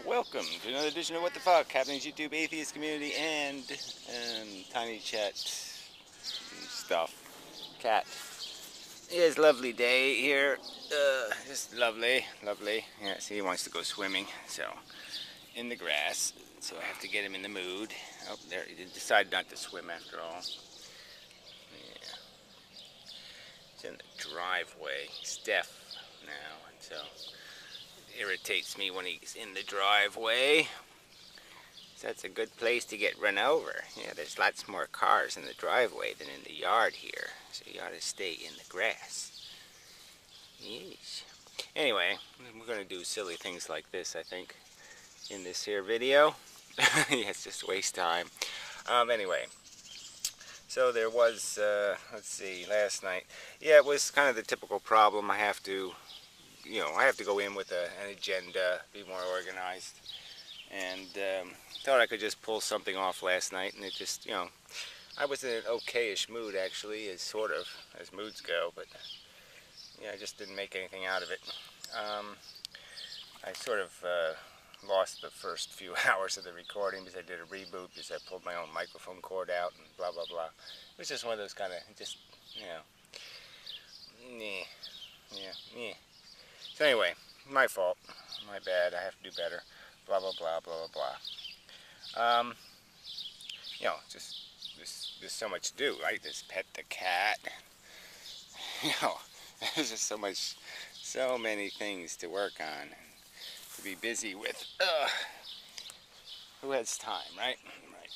Welcome to another edition of What the Fuck, happening YouTube, atheist community, and tiny chat stuff. Cat. It is a lovely day here. Just lovely. Yeah, see, he wants to go swimming, so in the grass. So I have to get him in the mood. Oh, there, he decided not to swim after all. Yeah. It's in the driveway. He's deaf now, and so irritates me when he's in the driveway. So that's a good place to get run over. Yeah, there's lots more cars in the driveway than in the yard here. So you ought to stay in the grass. Yes. Anyway, we're going to do silly things like this, I think, in this here video. Yeah, it's just waste time. Anyway, so there was, let's see, last night. Yeah, it was kind of the typical problem. I have to go in with an agenda, be more organized, and thought I could just pull something off last night, and it just, I was in an okay-ish mood, actually, as moods go, but yeah, I just didn't make anything out of it. I sort of lost the first few hours of the recording because I did a reboot, because I pulled my own microphone cord out, and blah, blah, blah. It was just one of those kind of, yeah. So anyway, my fault, my bad, I have to do better, blah, blah, blah, blah, blah, blah. Just, there's so much to do, right? There's pet the cat, there's just so many things to work on, to be busy with. Who has time, right? Right.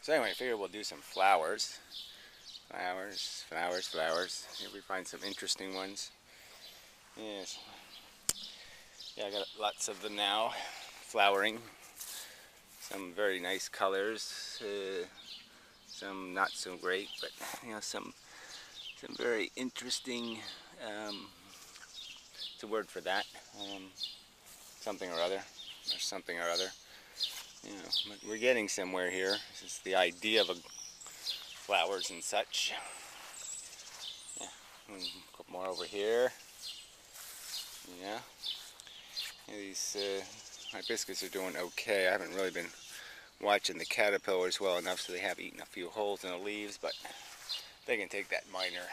So anyway, I figured we'll do some flowers. Here we find some interesting ones. Yes. Yeah, I got lots of them now, flowering. Some very nice colors, some not so great, but some very interesting. It's a word for that. Something or other. There's something or other. But we're getting somewhere here. This is the idea of flowers and such. Yeah, put more over here. Yeah. These hibiscus are doing okay. I haven't really been watching the caterpillars well enough, so they have eaten a few holes in the leaves, but they can take that minor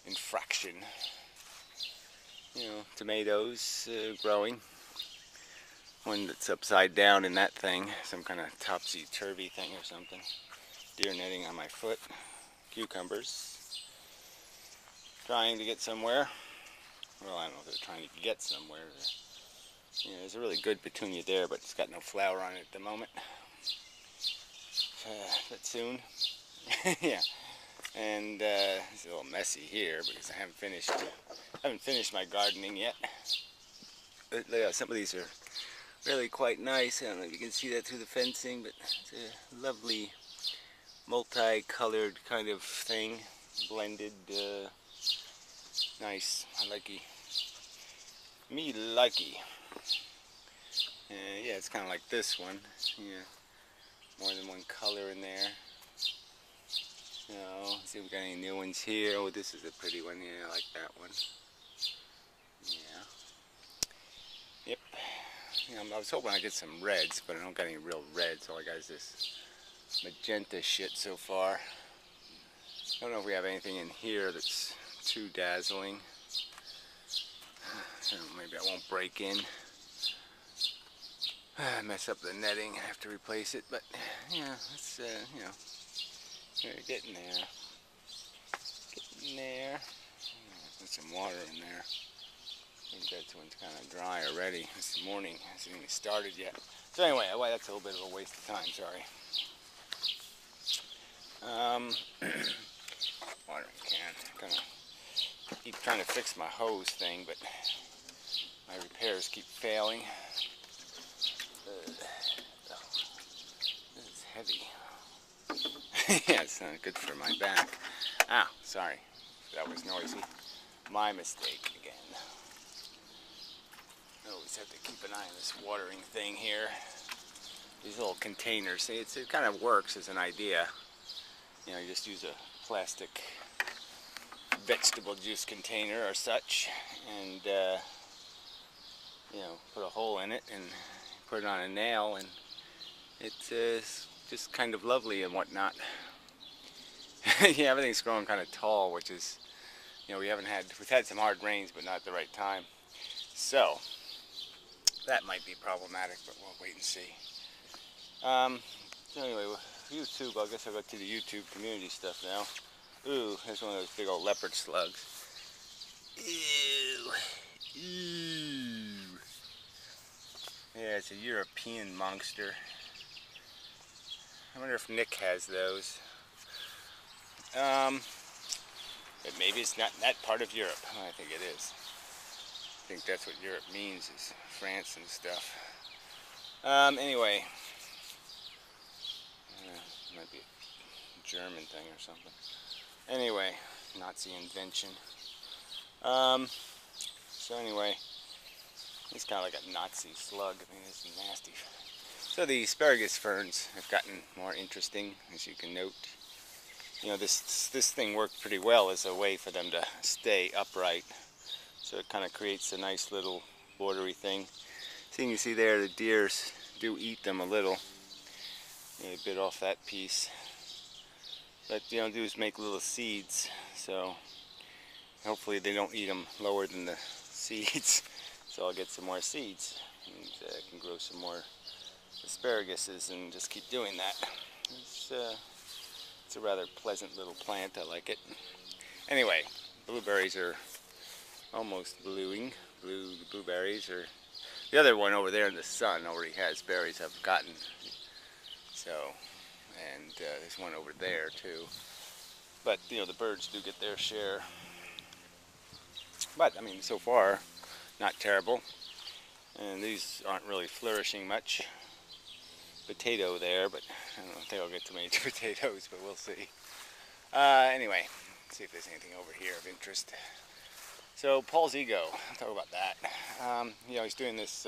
infraction. Tomatoes growing. One that's upside down in that thing, some kind of topsy-turvy thing or something. Deer netting on my foot. Cucumbers. Trying to get somewhere. Well, I don't know if they're trying to get somewhere. There's a really good petunia there, but it's got no flower on it at the moment. But soon. Yeah. And it's a little messy here because I haven't finished my gardening yet. But some of these are really quite nice. I don't know if you can see that through the fencing, but it's a lovely multicolored kind of thing. Blended, nice. Me likey. Yeah, it's kind of like this one. Yeah, more than one color in there. So, let's see if we got any new ones here. Oh, this is a pretty one. Yeah, I like that one. Yeah. Yep. I was hoping I'd get some reds, but I don't got any real reds. All I got is this magenta shit so far. I don't know if we have anything in here that's too dazzling. So maybe I won't break in. Mess up the netting, I have to replace it, but yeah, it's we're getting there. Put some water in there. I think that one's kind of dry already this morning. It hasn't even started yet. So anyway, that's a little bit of a waste of time, sorry. Watering can. I'm gonna keep trying to fix my hose thing, but my repairs keep failing. This is heavy. Yeah, it's not good for my back. Ah, sorry. That was noisy. My mistake again. I always have to keep an eye on this watering thing here. These little containers. See, it kind of works as an idea. You just use a plastic vegetable juice container or such, and put a hole in it and put it on a nail, and it's just kind of lovely and whatnot. Yeah, everything's growing kind of tall, which is, we've had some hard rains, but not at the right time. So that might be problematic, but we'll wait and see. So anyway, YouTube, I guess I'll go to the YouTube community stuff now. Ooh, there's one of those big old leopard slugs. Ew. Ew. Yeah, it's a European monster. I wonder if Nick has those. But maybe it's not in that part of Europe. I think it is. I think that's what Europe means, is France and stuff. Anyway. Might be a German thing or something. Anyway, Nazi invention. So anyway, it's kind of like a Nazi slug. I mean, it's nasty. So the asparagus ferns have gotten more interesting, as you can note. This thing worked pretty well as a way for them to stay upright. So it kind of creates a nice little bordery thing. So you can see there, the deers do eat them a little. They bit off that piece. But do is make little seeds. So hopefully they don't eat them lower than the seeds. So I'll get some more seeds and I can grow some more asparaguses and just keep doing that. It's a rather pleasant little plant. I like it. Anyway, blueberries are almost bluing. The blueberries are. The other one over there in the sun already has berries I've gotten. So, and there's one over there too. But the birds do get their share. But I mean, so far, not terrible. And these aren't really flourishing much. Potato there, but I don't think I'll get too many potatoes, but we'll see. Anyway, let's see if there's anything over here of interest. So Paul's Ego, I'll talk about that. He's doing this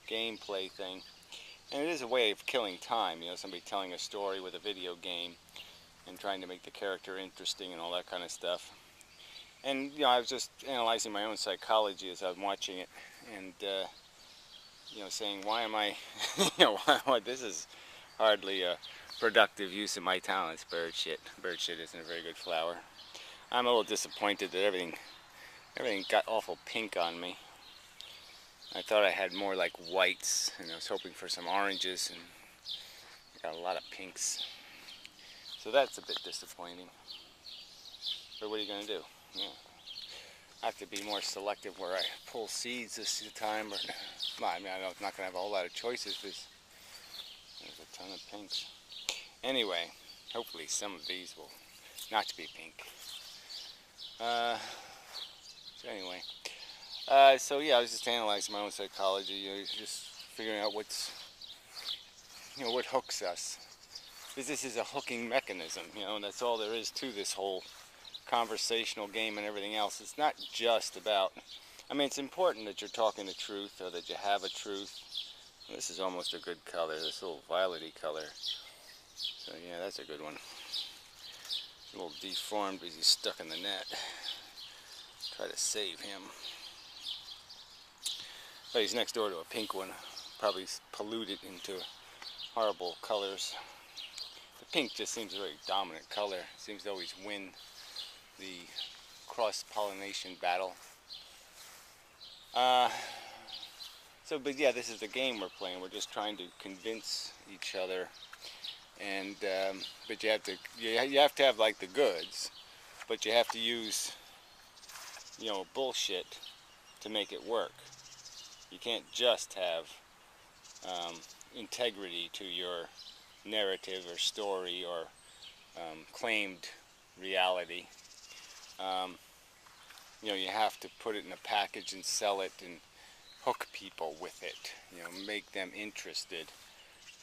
gameplay thing, and it is a way of killing time. Somebody telling a story with a video game and trying to make the character interesting and all that kind of stuff. And I was just analyzing my own psychology as I'm watching it, and saying, why am I, this is hardly a productive use of my talents. Bird shit. Bird shit isn't a very good flower. I'm a little disappointed that everything got awful pink on me. I thought I had more like whites, and I was hoping for some oranges, and I got a lot of pinks. So that's a bit disappointing. But what are you going to do? I have to be more selective where I pull seeds this time. Well, I mean, I'm not going to have a whole lot of choices because there's a ton of pinks. Anyway, hopefully some of these will not be pink. So anyway, so yeah, I was just analyzing my own psychology, just figuring out what hooks us. Because this is a hooking mechanism, and that's all there is to this whole conversational game and everything else. It's not just about, I mean, it's important that you're talking the truth or that you have a truth. This is almost a good color, this little violety color. So yeah, that's a good one. A little deformed because he's stuck in the net. Try to save him. But he's next door to a pink one. Probably polluted into horrible colors. The pink just seems a very dominant color. It seems to always win the cross-pollination battle. But yeah, this is the game we're playing. We're just trying to convince each other, and but you have to have like the goods, but you have to use bullshit to make it work. You can't just have integrity to your narrative or story or claimed reality. You have to put it in a package and sell it and hook people with it. Make them interested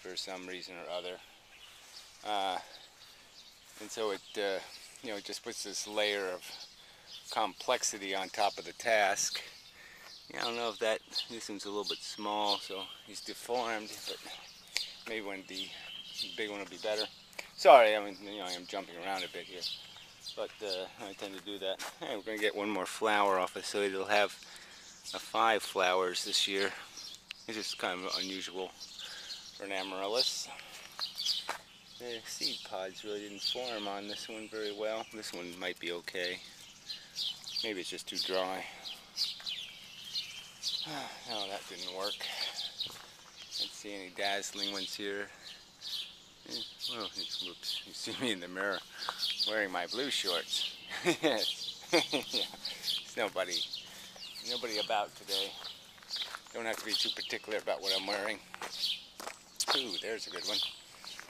for some reason or other. And so it, it just puts this layer of complexity on top of the task. I don't know if this one's a little bit small, so he's deformed, but maybe the big one will be better. Sorry, I mean, I'm jumping around a bit here. But I tend to do that. Hey, we're going to get one more flower off it so it'll have 5 flowers this year. It's just kind of unusual for an amaryllis. The seed pods really didn't form on this one very well. This one might be okay. Maybe it's just too dry. No, that didn't work. Can't see any dazzling ones here. Well, whoops, you see me in the mirror wearing my blue shorts. Yes. Yeah. There's nobody about today. Don't have to be too particular about what I'm wearing. Ooh, there's a good one.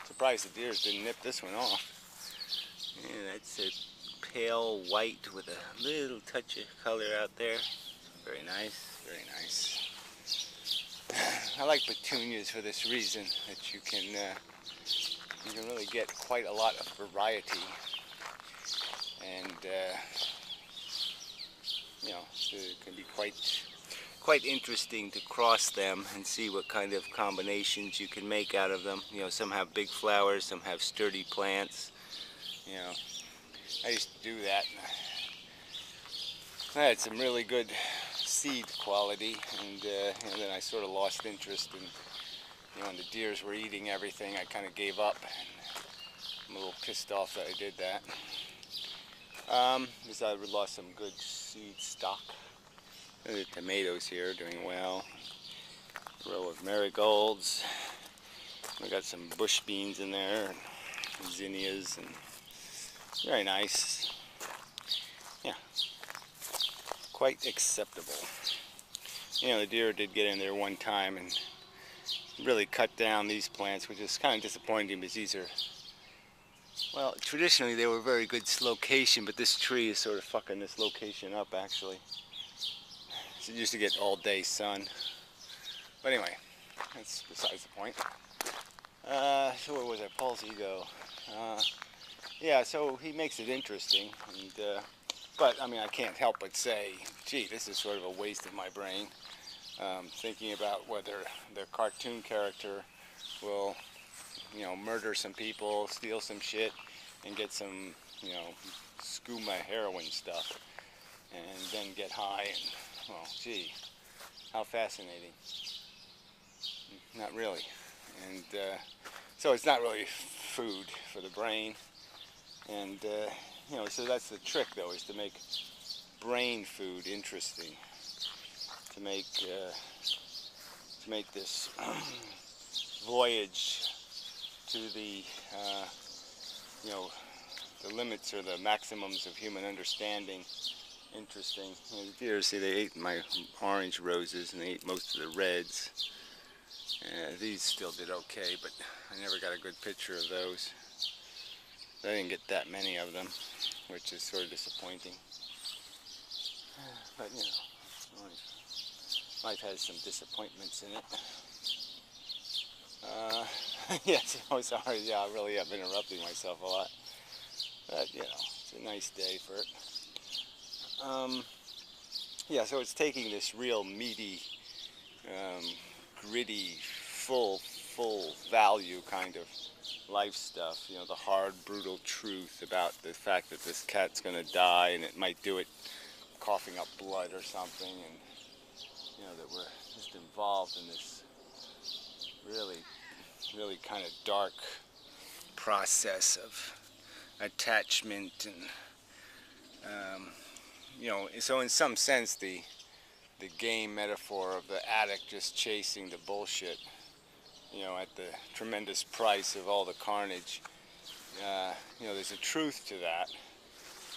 Surprised the deers didn't nip this one off. Yeah, that's a pale white with a little touch of color out there. Very nice, very nice. I like petunias for this reason, that you can really get quite a lot of variety, and you know, it can be quite interesting to cross them and see what kind of combinations you can make out of them. You know, some have big flowers, some have sturdy plants. You know, I used to do that. I had some really good seed quality, and then I sort of lost interest in, you know, when the deers were eating everything, I kind of gave up. I'm a little pissed off that I did that. Because I lost some good seed stock. The tomatoes here are doing well. A row of marigolds. We got some bush beans in there, and zinnias, and very nice. Yeah, quite acceptable. You know, the deer did get in there one time and really cut down these plants, which is kind of disappointing because these are, well, traditionally they were very good location, but this tree is sort of fucking this location up, actually. So it used to get all day sun. But anyway, that's besides the point. So where was I? Paul's ego. Yeah, so he makes it interesting, and but I mean, I can't help but say, gee, this is sort of a waste of my brain. Thinking about whether the cartoon character will, you know, murder some people, steal some shit, and get some, you know, skooma heroin stuff, and then get high, and, well, gee, how fascinating. Not really. And so it's not really food for the brain, and you know, so that's the trick, though, is to make brain food interesting, to make this voyage to the you know, the limits or the maximums of human understanding interesting. You know, the deer, see, they ate my orange roses and they ate most of the reds. These still did okay, but I never got a good picture of those. I didn't get that many of them, which is sort of disappointing. But you know, life has some disappointments in it. Yes, I'm sorry, yeah, I really have been interrupting myself a lot. But you know, it's a nice day for it. Yeah, so it's taking this real meaty, gritty, full value kind of life stuff, you know, the hard, brutal truth about the fact that this cat's going to die and it might do it coughing up blood or something, and, you know, that we're just involved in this really kind of dark process of attachment, and, you know, so in some sense the game metaphor of the addict just chasing the bullshit, you know, at the tremendous price of all the carnage, you know, there's a truth to that,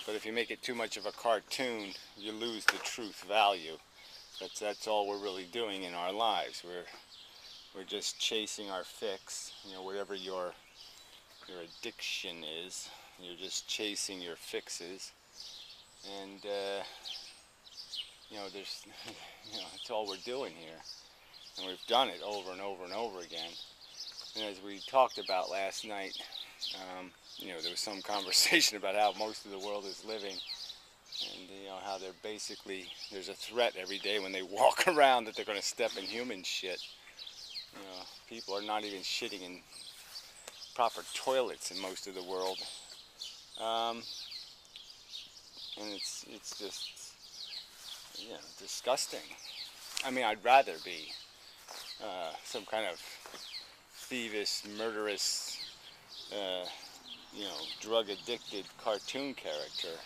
but if you make it too much of a cartoon, you lose the truth value. That's all we're really doing in our lives. We're just chasing our fix, you know, whatever your addiction is. You're just chasing your fixes, and you know, there's, you know, that's all we're doing here, and we've done it over and over and over again. And as we talked about last night, you know, there was some conversation about how most of the world is living, and you know, how they're basically, there's a threat every day when they walk around that they're going to step in human shit. You know, people are not even shitting in proper toilets in most of the world, and it's just, you know, disgusting. I mean, I'd rather be some kind of thievish, murderous, you know, drug-addicted cartoon character,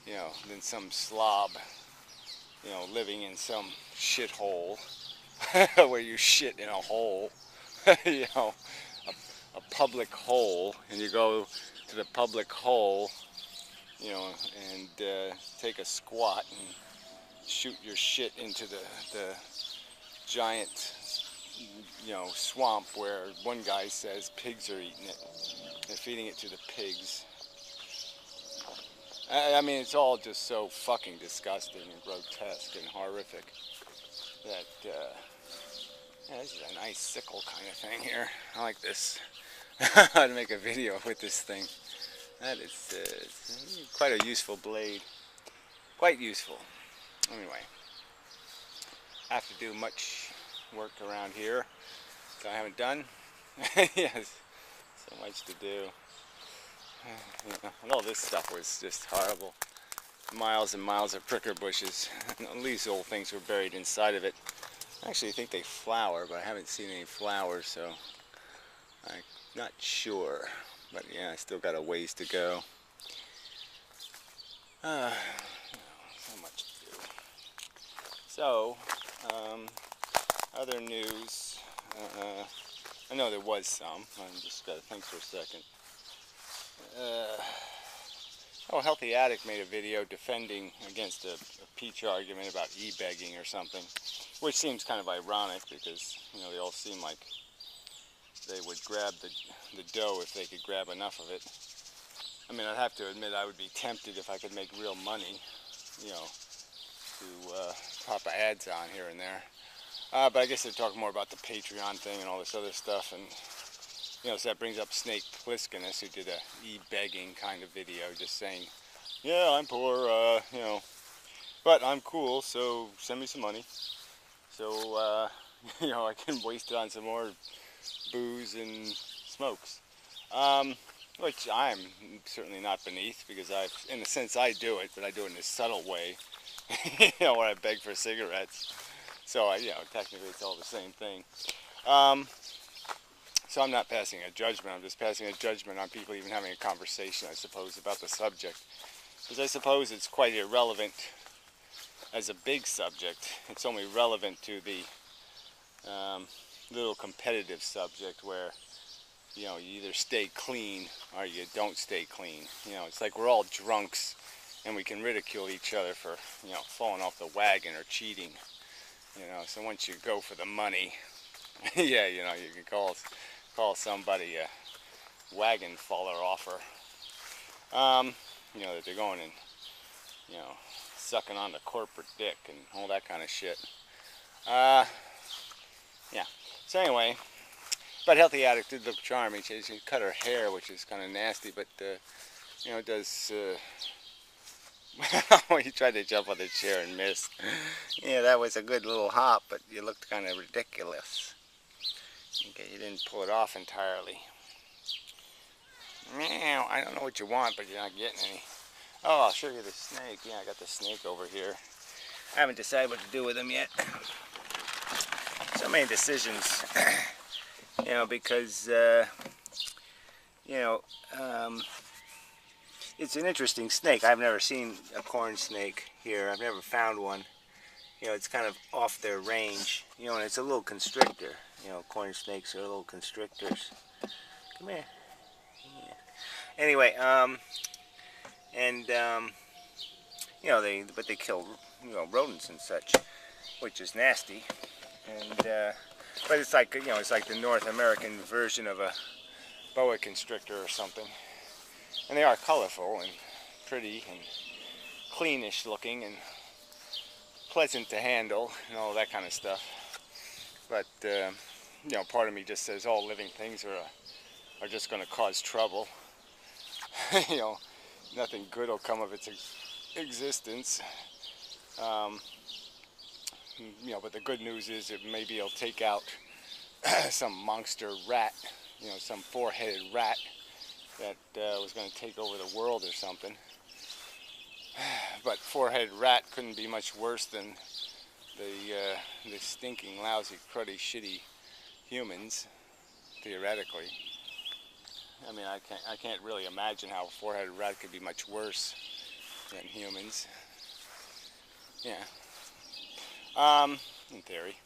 you know, than some slob, you know, living in some shithole where you shit in a hole, you know, a public hole, and you go to the public hole, you know, and take a squat and shoot your shit into the giant, you know, swamp where one guy says pigs are eating it. They're feeding it to the pigs. I mean, it's all just so fucking disgusting and grotesque and horrific that, yeah, this is a nice sickle kind of thing here. I like this. How to make a video with this thing. That is quite a useful blade. Quite useful. Anyway, I have to do much work around here that I haven't done. Yes, so much to do. You know, and all this stuff was just horrible. Miles and miles of pricker bushes. And these old things were buried inside of it. I actually think they flower, but I haven't seen any flowers, so I'm not sure. But yeah, I still got a ways to go. So much to do. So, other news. I know there was some. I just got to think for a second. Healthy Addict made a video defending against a peach argument about e-begging or something, which seems kind of ironic because, you know, they all seem like they would grab the dough if they could grab enough of it. I mean, I'd have to admit I would be tempted if I could make real money, you know, to pop ads on here and there. But I guess they're talking more about the Patreon thing and all this other stuff, and you know, so that brings up Snake Plisskenus, who did a e-begging kind of video, just saying, yeah, I'm poor, you know, but I'm cool, so send me some money. So, you know, I can waste it on some more booze and smokes. Which I'm certainly not beneath, because in a sense I do it, but I do it in a subtle way, you know, where I beg for cigarettes. So, you know, technically it's all the same thing. So I'm not passing a judgment, I'm just passing a judgment on people even having a conversation, I suppose, about the subject. Because I suppose it's quite irrelevant as a big subject. It's only relevant to the little competitive subject where, you know, you either stay clean or you don't stay clean. You know, it's like we're all drunks and we can ridicule each other for, you know, falling off the wagon or cheating. You know, so once you go for the money, yeah, you know, you can call somebody a wagon faller offer. You know, that they're going and, you know, sucking on the corporate dick and all that kind of shit. Yeah. So anyway, but Healthy Addict did look charming. She cut her hair, which is kind of nasty, but, you know, it does, you tried to jump on the chair and missed. Yeah, that was a good little hop, but you looked kind of ridiculous. Okay, you didn't pull it off entirely. Meow, I don't know what you want, but you're not getting any. Oh, I'll show you the snake. Yeah, I got the snake over here. I haven't decided what to do with him yet. So many decisions, you know, because, you know, it's an interesting snake. I've never seen a corn snake here. I've never found one. You know, it's kind of off their range. You know, and it's a little constrictor. You know, corn snakes are little constrictors. Come here. Yeah. Anyway, you know, they kill, you know, rodents and such, which is nasty. And but it's like, you know, it's like the North American version of a boa constrictor or something. And they are colorful and pretty and cleanish looking and pleasant to handle and all that kind of stuff. But you know, part of me just says all living things are just going to cause trouble. You know, nothing good will come of its existence. You know, but the good news is that maybe it'll take out some monster rat, you know, some four-headed rat that was going to take over the world or something. But four-headed rat couldn't be much worse than the stinking, lousy, cruddy, shitty humans, theoretically. I mean, I can't really imagine how a four-headed rat could be much worse than humans. Yeah. In theory.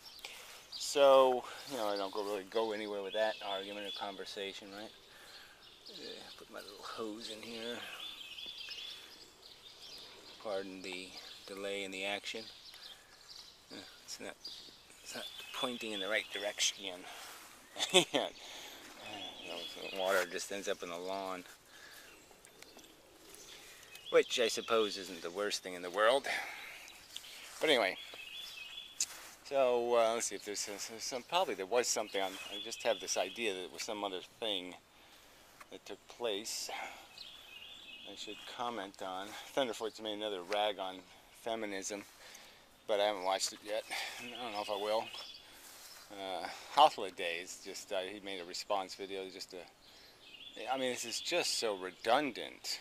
So, you know, I don't really go anywhere with that argument or conversation, right? Yeah, put my little hose in here. Pardon the delay in the action. It's not pointing in the right direction. Yeah. You know, the water just ends up in the lawn. Which I suppose isn't the worst thing in the world. But anyway. So, let's see if there's some, probably there was something on, I just have this idea that it was some other thing that took place I should comment on. Thunderfoot's made another rag on feminism, but I haven't watched it yet. I don't know if I will. Holidays, just, he made a response video, just to, I mean, this is just so redundant,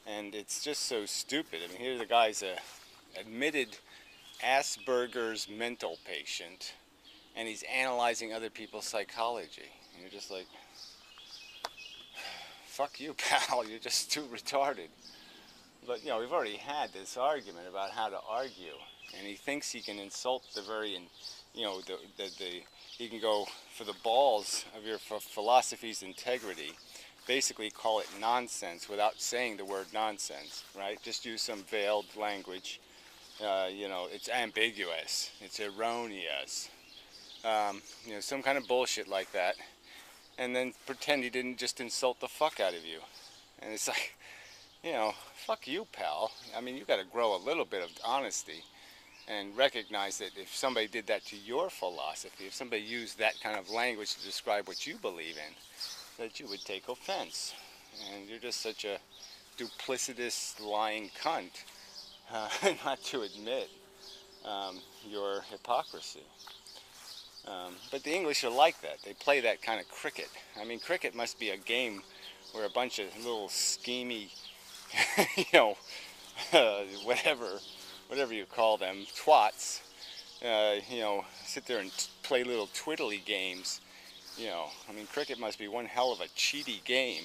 and it's just so stupid. I mean, here the guy's a admitted Asperger's mental patient, and he's analyzing other people's psychology. And you're just like, fuck you, pal, you're just too retarded. But, you know, we've already had this argument about how to argue, and he thinks he can insult the very, you know, he can go for the balls of your philosophy's integrity, basically call it nonsense without saying the word nonsense, right? Just use some veiled language. You know, it's ambiguous, it's erroneous, you know, some kind of bullshit like that, and then pretend he didn't just insult the fuck out of you. And it's like, you know, fuck you, pal. I mean, you got to grow a little bit of honesty and recognize that if somebody did that to your philosophy, if somebody used that kind of language to describe what you believe in, that you would take offense. And you're just such a duplicitous, lying cunt. Not to admit your hypocrisy. But the English are like that. They play that kind of cricket. I mean, cricket must be a game where a bunch of little schemy, you know, whatever you call them, twats, you know, sit there and play little twiddly games. You know, I mean, cricket must be one hell of a cheaty game,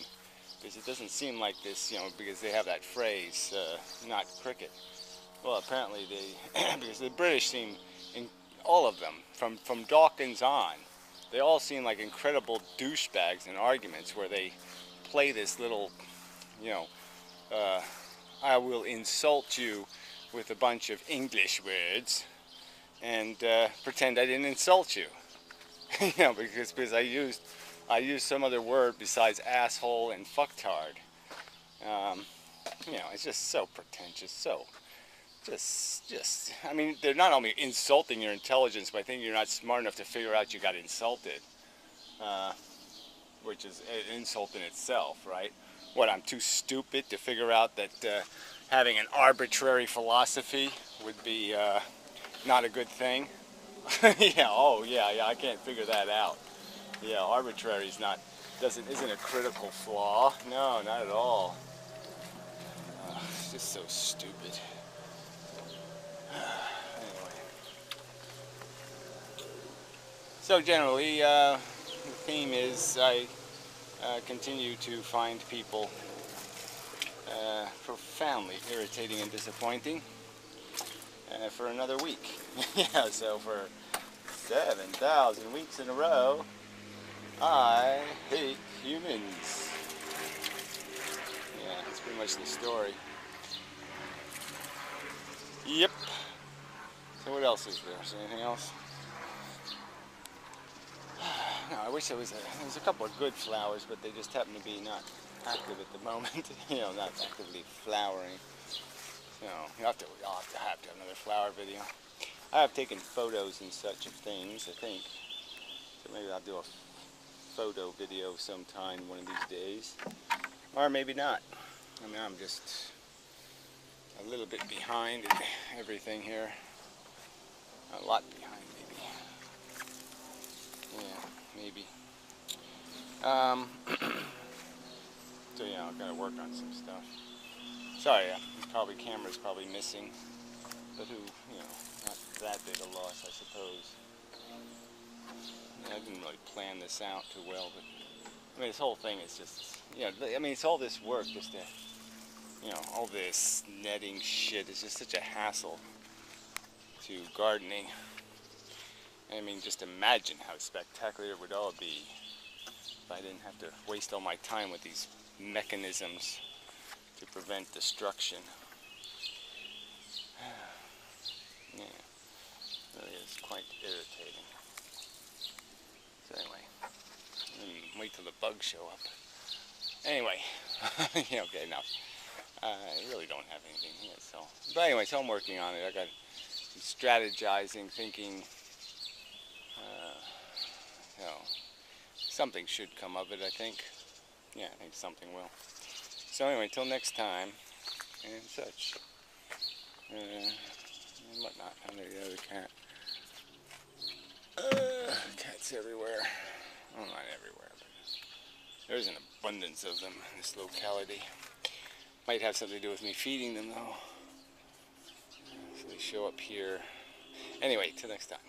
because it doesn't seem like this, you know, because they have that phrase, not cricket. Well, apparently because the British seem, all of them, from Dawkins on, they all seem like incredible douchebags in arguments where they play this little, you know, I will insult you with a bunch of English words and pretend I didn't insult you. You know, because I used some other word besides asshole and fucktard. You know, it's just so pretentious, so just, I mean, they're not only insulting your intelligence by thinking you're not smart enough to figure out you got insulted, which is an insult in itself, right? What, I'm too stupid to figure out that having an arbitrary philosophy would be not a good thing? Yeah, oh yeah, I can't figure that out. Yeah, arbitrary is isn't a critical flaw. No, not at all. It's just so stupid. Anyway. So generally, the theme is I continue to find people profoundly irritating and disappointing for another week. Yeah, so for 7,000 weeks in a row, I hate humans. Yeah, that's pretty much the story. Yep. So what else is there? Is there anything else? No, I wish there's a couple of good flowers, but they just happen to be not active at the moment. You know, not actively flowering. You know, I'll have to have another flower video. I have taken photos and such of things, I think. So maybe I'll do a photo video sometime one of these days. Or maybe not. I mean, I'm just a little bit behind in everything here. A lot behind, maybe. Yeah, maybe. So yeah, I've got to work on some stuff. Sorry, probably camera's probably missing, but who, you know, not that big a loss, I suppose. I didn't really plan this out too well, but I mean, this whole thing is just, you know, I mean, it's all this work just to, you know, all this netting shit is just such a hassle to gardening. I mean, just imagine how spectacular it would all be if I didn't have to waste all my time with these mechanisms to prevent destruction. Yeah, it really is quite irritating. So anyway, wait till the bugs show up. Anyway, yeah, okay, enough. I really don't have anything here, so. But anyway, so I'm working on it. I got strategizing, thinking, you know, something should come of it, I think. Yeah, I think something will. So anyway, till next time, and such. And whatnot. And there's the other cat. Cats everywhere. Well, not everywhere, but there's an abundance of them in this locality. Might have something to do with me feeding them, though. So they show up here. Anyway, till next time.